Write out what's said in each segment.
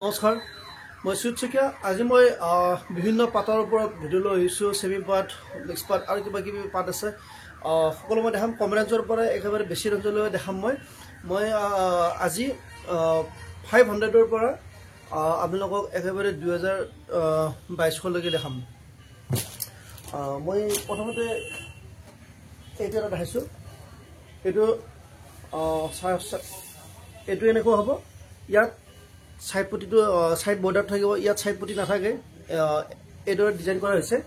নমস্কাৰ মই সুচিকা আজি মই বিভিন্ন পাতৰ ওপৰত ভিডিঅ' লৈ আহিছোঁ সেমি পাত মিক্স পাত আৰু কিবা কিবি পাত আছে সকলো মই দেখাম কম ৰেঞ্জৰ পৰা একেবাৰে বেছি ৰেঞ্জলৈ দেখাম মই আজি 500ৰ পৰা আপোনালোকক একেবাৰে 2022 লৈকে দেখাম মই প্ৰথমতে এইটো এটা দেখাইছোঁ এইটো এইটো এনেকুৱা হ'ব ইয়াত সাইড পটিটো সাইড বৰ্ডাৰ থাকিব ইয়াত সাইড পটি নাথাকে এইটো ডিজাইন কৰা হৈছে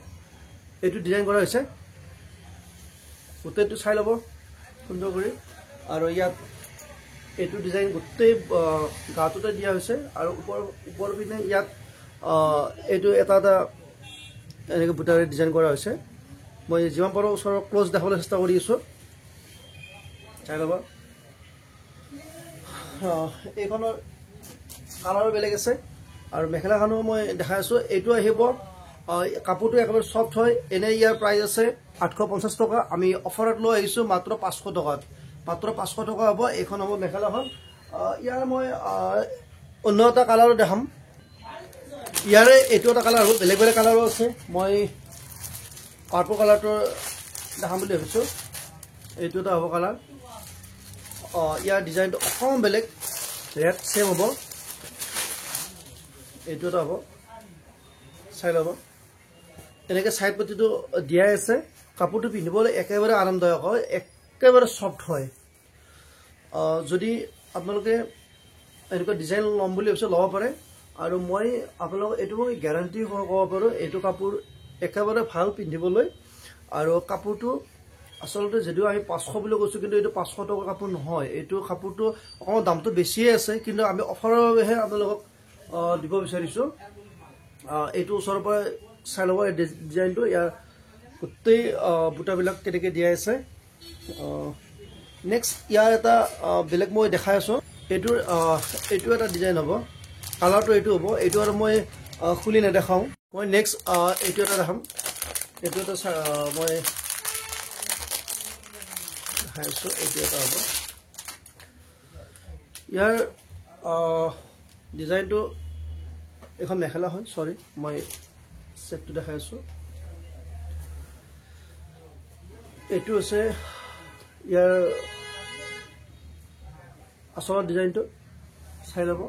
এইটো ডিজাইন কৰা হৈছে গোটেইটো চাই ল'ব সুন্দৰ কৰি আৰু ইয়াত এইটো ডিজাইন গোটেই গাটোতে দিয়া হৈছে আৰু ওপৰ পিনে ইয়াত এইটো এটা এটা এনেকৈ বুটাৰে ডিজাইন কৰা হৈছে মই যিমান পাৰোঁ ওচৰৰ ক্লোজ দেখাবলৈ চেষ্টা কৰি আছোঁ চাই ল'ব এইখনৰ কালাৰ বেলেগ আছে আৰু মেখেলাখনো মই দেখাই আছোঁ এইটো আহিব কাপোৰটো একেবাৰে সফ্ট হয় এনে ইয়াৰ প্ৰাইচ আছে 850 টকা আমি অফাৰত লৈ আহিছোঁ মাত্ৰ 500 টকাত মাত্ৰ 500 টকা হ'ব এইখন হ'ব মেখেলাখন ইয়াৰ মই অন্য এটা কালাৰো দেখাম ইয়াৰে এইটো এটা কালাৰ হ'ব বেলেগ বেলেগ কালাৰো আছে মই পাৰ্পল কালাৰটো দেখাম বুলি ভাবিছোঁ এইটো এটা হ'ব কালাৰ ইয়াৰ ডিজাইনটো অকণমান বেলেগ ৰেড চেম হ'ব এইটো এটা হ'ব চাই ল'ব এনেকৈ চাইড পটিটো দিয়াই আছে কাপোৰটো পিন্ধিবলৈ একেবাৰে আৰামদায়ক হয় একেবাৰে সফ্ট হয় যদি আপোনালোকে এনেকুৱা ডিজাইন ল'ম বুলি ভাবিছে ল'ব পাৰে আৰু মই আপোনালোকক এইটো মই গেৰাণ্টি ক'ব পাৰোঁ এইটো কাপোৰ একেবাৰে ভাল পিন্ধিবলৈ আৰু কাপোৰটো আচলতে যদিও আমি 500 বুলি কৈছোঁ কিন্তু এইটো 500 টকা কাপোৰ নহয় এইটো কাপোৰটো অকণমান দামটো বেছিয়ে আছে কিন্তু আমি অফাৰৰ বাবেহে আপোনালোকক দিব বিচাৰিছোঁ এইটো ওচৰৰ পৰা চাই ল'ব এই ডিজাইনটো ইয়াৰ গোটেই বুটাবিলাক কেনেকৈ দিয়া আছে নেক্সট ইয়াৰ এটা বেলেগ মই দেখাই আছোঁ এইটো এটা ডিজাইন হ'ব কালাৰটো এইটো হ'ব এইটো আৰু মই খুলি নেদেখাওঁ মই নেক্সট এইটো এটা দেখাম এইটো এটা মই দেখাই আছোঁ এইটো এটা হ'ব ইয়াৰ ডিজাইনটো এখন মেখেলা হয় সৰি মই সেটটো দেখাই আছোঁ এইটো আছে ইয়াৰ আচলৰ ডিজাইনটো চাই ল'ব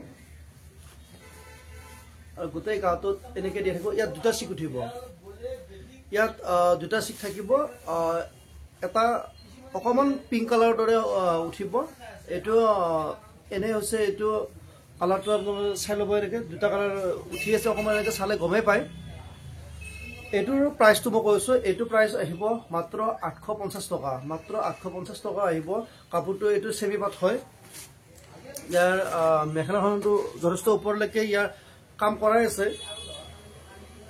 আৰু গোটেই গাটোত এনেকৈ দিয়া থাকিব ইয়াত দুটা চিক উঠিব ইয়াত দুটা চিক থাকিব এটা অকণমান পিংক কালাৰৰ দৰে উঠিব এইটো এনে হৈছে এইটো কালাৰটো আপোনালোকে চাই ল'ব এনেকৈ দুটা কালাৰ উঠি আছে অকণমান এনেকৈ চালে গমেই পায় এইটোৰ প্ৰাইচটো মই কৈছোঁ এইটো প্ৰাইচ আহিব মাত্ৰ 850 টকা মাত্ৰ 850 টকা আহিব কাপোৰটো এইটো চেমি পাত হয় ইয়াৰ মেখেলাখনটো যথেষ্ট ওপৰলৈকে ইয়াৰ কাম কৰাই আছে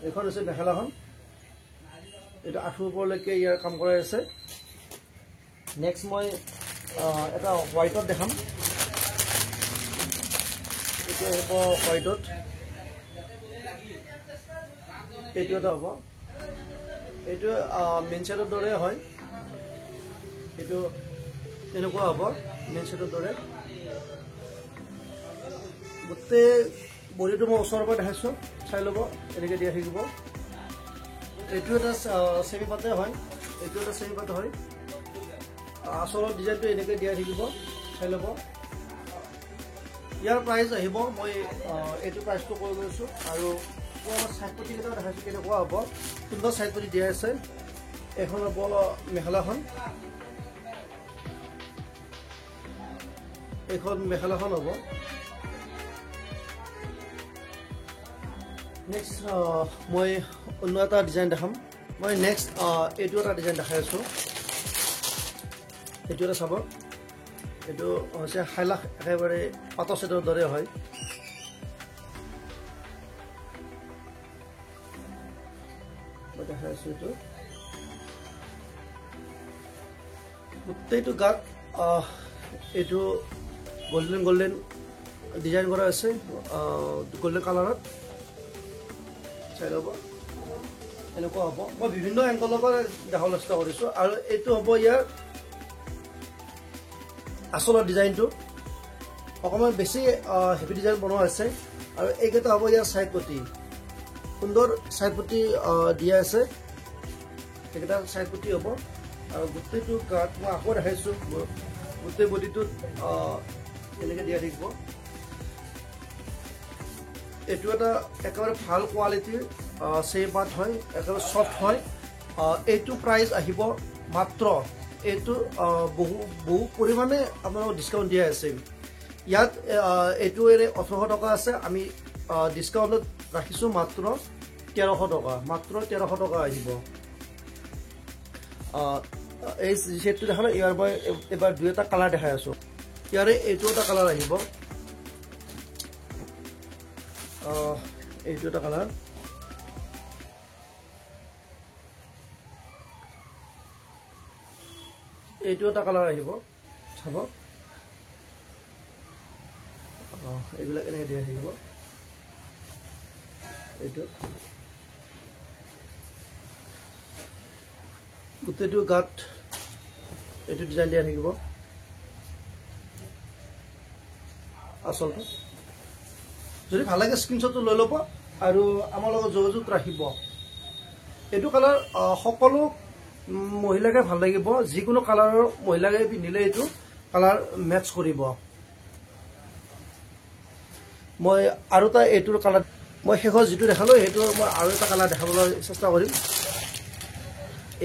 এইখন হৈছে মেখেলাখন এইটো আঁঠুৰ ওপৰলৈকে ইয়াৰ কাম কৰাই আছে নেক্সট মই এটা হোৱাইটত দেখাম এইটো হ'ব হোৱাইটত এইটো এটা হ'ব এইটো মেইন ছেটৰ দৰে হয় এইটো এনেকুৱা হ'ব মেইন ছেটৰ দৰে গোটেই বডিটো মই ওচৰৰ পৰা দেখাইছোঁ চাই ল'ব এনেকৈ দিয়া থাকিব এইটো এটা চেমি পাতে হয় এইটো এটা চেমি পাত হয় আচলৰ ডিজাইনটো এনেকৈ দিয়া থাকিব চাই ল'ব ইয়াৰ প্ৰাইচ আহিব মই এইটো প্ৰাইচটো কৈ গৈছোঁ আৰু চাইড পটিকেইটা দেখাইছোঁ কেনেকুৱা হ'ব সুন্দৰ চাইড পটি দিয়া আছে এখন হ'ব মেখেলাখন এইখন মেখেলাখন হ'ব নেক্সট মই অন্য এটা ডিজাইন দেখাম মই নেক্সট এইটো এটা ডিজাইন দেখাই আছোঁ এইটো এটা চাব এইটো হৈছে হাইলাখ একেবাৰে পাতৰ ছেটৰ দৰে হয় মই দেখাই আছোঁ এইটো গোটেইটো গাত এইটো গল্ডেন ডিজাইন কৰা আছে গল্ডেন কালাৰত চাই ল'ব এনেকুৱা হ'ব মই বিভিন্ন এংগলৰ পৰা দেখাবলৈ চেষ্টা কৰিছোঁ আৰু এইটো হ'ব ইয়াৰ আচলৰ ডিজাইনটো অকণমান বেছি হেভি ডিজাইন বনোৱা হৈছে আৰু এইকেইটা হ'ব ইয়াৰ চাইড পটি সুন্দৰ চাইড পটি দিয়া আছে এইকেইটা চাইড পটি হ'ব আৰু গোটেইটো গাত মই আকৌ দেখাইছোঁ গোটেই বডিটোত এনেকৈ দিয়া থাকিব এইটো এটা একেবাৰে ভাল কোৱালিটিৰ চেপাত হয় একেবাৰে সফ্ট হয় এইটো প্ৰাইচ আহিব মাত্ৰ এইটো বহু পৰিমাণে আপোনালোকক ডিছকাউণ্ট দিয়া আছে ইয়াত এইটো 1800 টকা আছে আমি ডিছকাউণ্টত ৰাখিছোঁ মাত্ৰ 1300 টকা মাত্ৰ 1300 টকা আহিব এই ছেটটো দেখালে ইয়াৰ মই এবাৰ দুই এটা কালাৰ দেখাই আছোঁ ইয়াৰে এইটো এটা কালাৰ আহিব এইটো এটা কালাৰ এইটো এটা কালাৰ আহিব চাব এইবিলাক এনেকৈ দিয়া থাকিব এইটো গোটেইটো গাত এইটো ডিজাইন দিয়া থাকিব আচলতে যদি ভাল লাগে স্ক্ৰীনশ্বটটো লৈ ল'ব আৰু আমাৰ লগত যোগাযোগ ৰাখিব এইটো কালাৰ সকলো মহিলাকে ভাল লাগিব যিকোনো কালাৰৰ মহিলাকে পিন্ধিলে এইটো কালাৰ মেটচ কৰিব মই আৰু এটা এইটোৰ কালাৰ মই শেষত যিটো দেখালোঁ সেইটো মই আৰু এটা কালাৰ দেখাবলৈ চেষ্টা কৰিম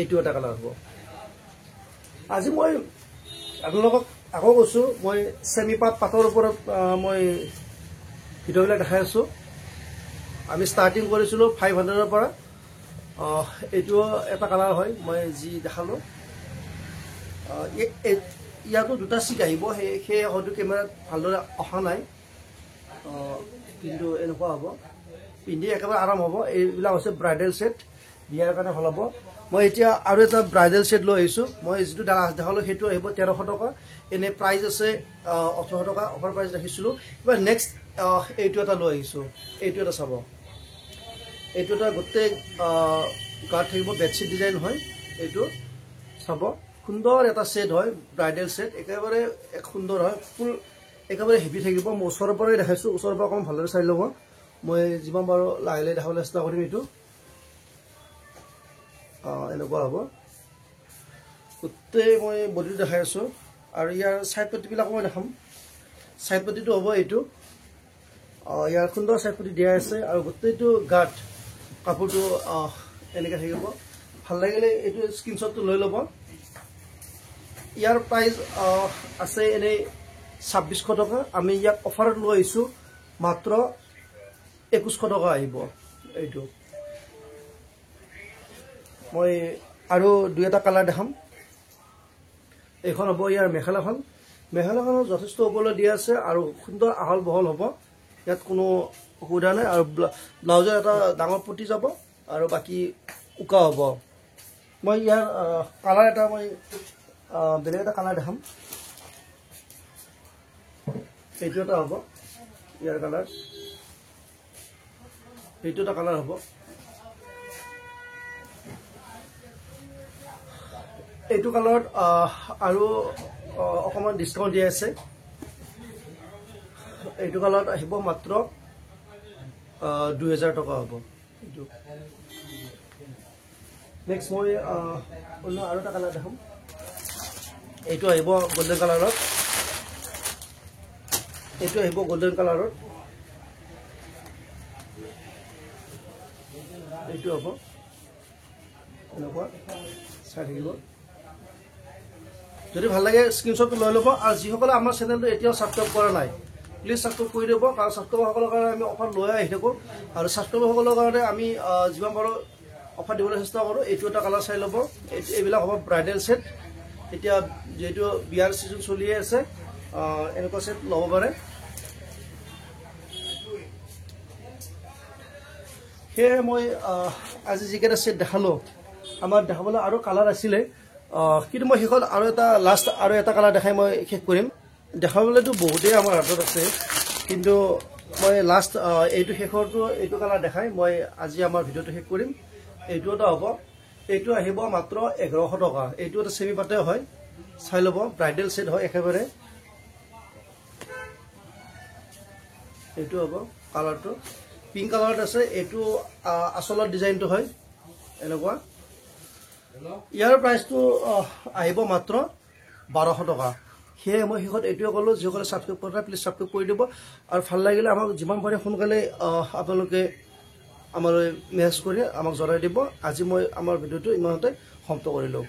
এইটো এটা কালাৰ হ'ব আজি মই আপোনালোকক আকৌ কৈছোঁ মই চেমি পাটৰ ওপৰত মই ভিডিঅ'বিলাক দেখাই আছোঁ আমি ষ্টাৰ্টিং কৰিছিলোঁ 500ৰ পৰা এইটো এটা কালাৰ হয় মই যি দেখালোঁ ইয়াতো দুটা চিট আহিব সেই হয়তো কেমেৰাত ভালদৰে অহা নাই কিন্তু এনেকুৱা হ'ব পিন্ধি একেবাৰে আৰাম হ'ব এইবিলাক হৈছে ব্ৰাইডেল ছেট বিয়াৰ কাৰণে ভাল হ'ব মই এতিয়া আৰু এটা ব্ৰাইডেল ছেট লৈ আহিছোঁ মই যিটো দেখালোঁ সেইটো আহিব 1300 টকা এনে প্ৰাইচ আছে 1800 টকা অফাৰ প্ৰাইচ ৰাখিছিলোঁ এবাৰ নেক্সট এইটো এটা লৈ আহিছোঁ এইটো এটা চাব এইটো এটা গোটেই গাত থাকিব বেডশ্বীট ডিজাইন হয় এইটো চাব সুন্দৰ এটা ছেট হয় ব্ৰাইডেল ছেট একেবাৰে সুন্দৰ হয় ফুল একেবাৰে হেভি থাকিব মই ওচৰৰ পৰাই দেখাইছোঁ ওচৰৰ পৰা অকণমান ভালদৰে চাই ল'ব মই যিমান পাৰোঁ লাহে লাহে দেখাবলৈ চেষ্টা কৰিম এইটো এনেকুৱা হ'ব গোটেই মই বডিটো দেখাই আছোঁ আৰু ইয়াৰ চাইড পটিবিলাকো মই দেখাম চাইড পটিটো হ'ব এইটো ইয়াৰ সুন্দৰ চাইড পটি দিয়া আছে আৰু গোটেইটো গাত কাপোৰটো এনেকৈ থাকিব ভাল লাগিলে এইটো স্ক্ৰীনশ্বটটো লৈ ল'ব ইয়াৰ প্ৰাইচ আছে এনেই 2600 টকা আমি ইয়াক অফাৰত লৈ আহিছোঁ মাত্ৰ 2100 টকা আহিব এইটো মই আৰু দুই এটা কালাৰ দেখাম এইখন হ'ব ইয়াৰ মেখেলাখনৰ যথেষ্ট ওপৰলৈ দিয়া আছে আৰু সুন্দৰ আহল বহল হ'ব ইয়াত কোনো অসুবিধা নাই আৰু ব্লাউজৰ এটা ডাঙৰ পটি যাব আৰু বাকী উকা হ'ব মই ইয়াৰ কালাৰ এটা মই বেলেগ এটা কালাৰ দেখাম এইটো এটা হ'ব ইয়াৰ কালাৰ এইটো এটা কালাৰ হ'ব এইটো কালাৰত আৰু অকণমান ডিছকাউণ্ট দিয়া আছে এইটো কালাৰত আহিব মাত্ৰ 2000 টকা হ'ব এইটো নেক্সট মই অন্য আৰু এটা কালাৰ দেখাম এইটো আহিব গোল্ডেন কালাৰত এইটো আহিব গোল্ডেন কালাৰত এইটো হ'ব এনেকুৱা চাই থাকিব যদি ভাল লাগে স্ক্ৰীনশ্বটটো লৈ ল'ব আৰু যিসকলে আমাৰ চেনেলটো এতিয়াও ছাবস্ক্ৰাইব কৰা নাই প্লিজ ছাবস্ক্ৰাইব কৰি দিব কাৰণ ছাবস্ক্ৰাইবাৰসকলৰ কাৰণে আমি অফাৰ লৈ আহি থাকোঁ আৰু ছাবস্ক্ৰাইবাৰসকলৰ কাৰণে আমি যিমান পাৰোঁ অফাৰ দিবলৈ চেষ্টা কৰোঁ এইটো এটা কালাৰ চাই ল'ব এইবিলাক হ'ব ব্ৰাইডেল ছেট এতিয়া যিহেতু বিয়াৰ ছিজন চলিয়ে আছে এনেকুৱা ছেট ল'ব পাৰে সেয়ে মই আজি যিকেইটা ছেট দেখালোঁ আমাৰ দেখাবলৈ আৰু কালাৰ আছিলে কিন্তু মই শেষত আৰু এটা লাষ্ট আৰু এটা কালাৰ দেখাই মই শেষ কৰিম দেখাবলৈতো বহুতেই আমাৰ হাতত আছে কিন্তু মই লাষ্ট এইটো শেষৰটো এইটো কালাৰ দেখাই মই আজি আমাৰ ভিডিঅ'টো শেষ কৰিম এইটো এটা হ'ব এইটো আহিব মাত্ৰ 1100 টকা এইটো এটা চেমি পাতে হয় চাই ল'ব ব্ৰাইডেল ছেট হয় একেবাৰে এইটো হ'ব কালাৰটো পিংক কালাৰত আছে এইটো আচলৰ ডিজাইনটো হয় এনেকুৱা ইয়াৰ প্ৰাইচটো আহিব মাত্ৰ 1200 টকা সেয়ে মই শেষত এইটোৱে ক'লোঁ যিসকলে ছাবস্ক্ৰাইব কৰা প্লিজ ছাবস্ক্ৰাইব কৰি দিব আৰু ভাল লাগিলে আমাক যিমান পাৰে সোনকালে আপোনালোকে আমাৰ মেছেজ কৰি আমাক জনাই দিব আজি মই আমাৰ ভিডিঅ'টো ইমানতে সমাপ্ত কৰিলোঁ